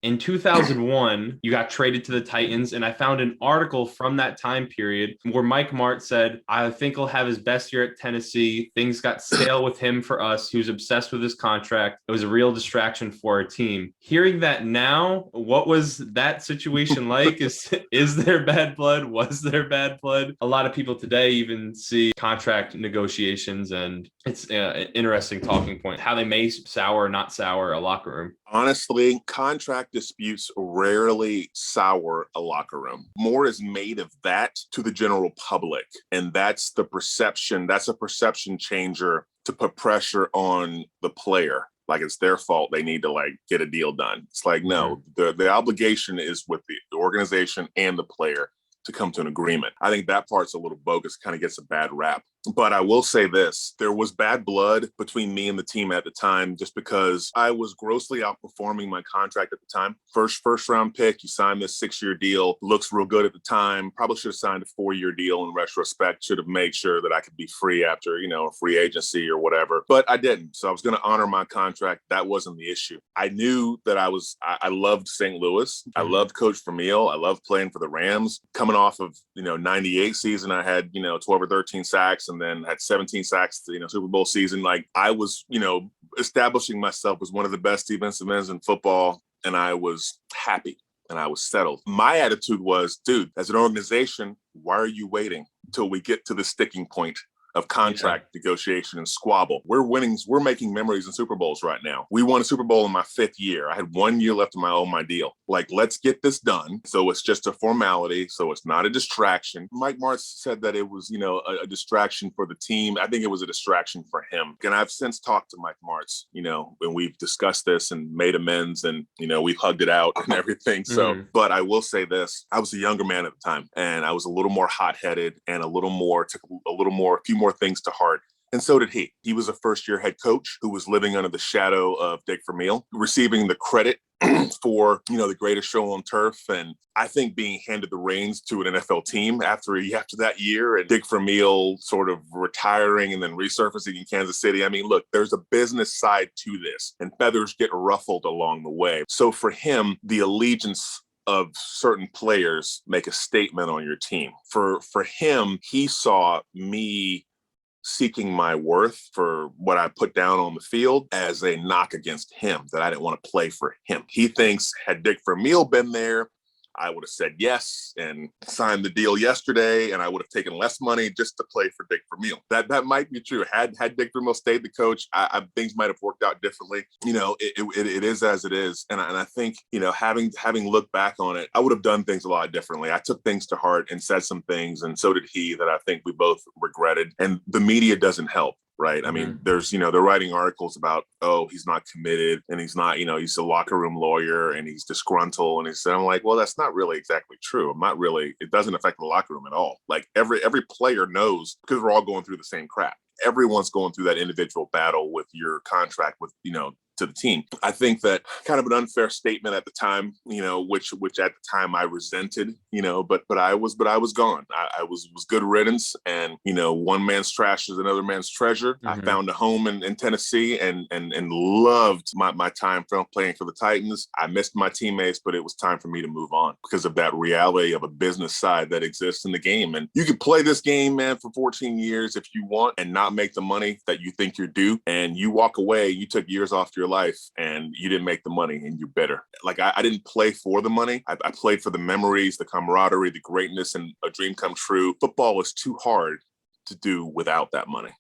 In 2001, you got traded to the Titans, and I found an article from that time period where Mike Mart said, I think he'll have his best year at Tennessee. Things got stale with him for us. He was obsessed with his contract. It was a real distraction for our team. Hearing that now, what was that situation like? Is there bad blood? Was there bad blood? A lot of people today even see contract negotiations, and it's an interesting talking point, how they may sour or not sour a locker room. Honestly, contract disputes rarely sour a locker room. More is made of that to the general public. And that's the perception. That's a perception changer to put pressure on the player. Like it's their fault. They need to get a deal done. It's like, no, the obligation is with the organization and the player to come to an agreement. I think that part's a little bogus, kind of gets a bad rap. But I will say this, there was bad blood between me and the team at the time, just because I was grossly outperforming my contract at the time. First round pick, you signed this 6-year deal, looks real good at the time. Probably should have signed a 4-year deal in retrospect, should have made sure that I could be free after, a free agency or whatever. But I didn't. So I was going to honor my contract. That wasn't the issue. I knew that I loved St. Louis. I loved Coach Vermeil. I loved playing for the Rams. Coming off of, 98 season, I had, 12 or 13 sacks and then had 17 sacks, Super Bowl season. Like I was, establishing myself as one of the best defensive ends in football. And I was happy and I was settled. My attitude was, dude, as an organization, why are you waiting until we get to the sticking point of contract negotiation and squabble? We're making memories in Super Bowls right now. We won a Super Bowl in my 5th year. I had 1 year left of my deal. Let's get this done. So it's just a formality. So it's not a distraction. Mike Martz said that it was, a distraction for the team. I think it was a distraction for him. And I've since talked to Mike Martz, and we've discussed this and made amends and, we've hugged it out and everything. So, but I will say this, I was a younger man at the time and I was a little more hot-headed and a few more things to heart. And so did he. He was a first-year head coach who was living under the shadow of Dick Vermeil, receiving the credit for, the greatest show on turf. And I think being handed the reins to an NFL team after that year and Dick Vermeil sort of retiring and then resurfacing in Kansas City. I mean, look, there's a business side to this and feathers get ruffled along the way. So for him, the allegiance of certain players make a statement on your team. For him, he saw me seeking my worth for what I put down on the field as a knock against him, that I didn't want to play for him. He thinks had Dick Vermeil been there, I would have said yes and signed the deal yesterday, and I would have taken less money just to play for Dick Vermeil. That might be true. Had Dick Vermeil stayed the coach, things might have worked out differently. It is as it is, and I think having looked back on it, I would have done things a lot differently. I took things to heart and said some things, and so did he, that I think we both regretted. And the media doesn't help. Right. I mean, there's, they're writing articles about, oh, he's not committed and he's not, he's a locker room lawyer and he's disgruntled. And I'm like, well, that's not really exactly true. It doesn't affect the locker room at all. Like every player knows, because we're all going through the same crap. Everyone's going through that individual battle with your contract with, to the team. I think that kind of an unfair statement at the time, which at the time I resented, but I was gone. I was good riddance, and one man's trash is another man's treasure. I found a home in Tennessee and loved my time playing for the Titans. I missed my teammates, but it was time for me to move on because of that reality of a business side that exists in the game. And you could play this game, man, for 14 years if you want and not make the money that you think you're due. And you walk away, you took years off your life and you didn't make the money and you're bitter. Like I didn't play for the money. I played for the memories, the camaraderie, the greatness, and a dream come true. Football is too hard to do without that money.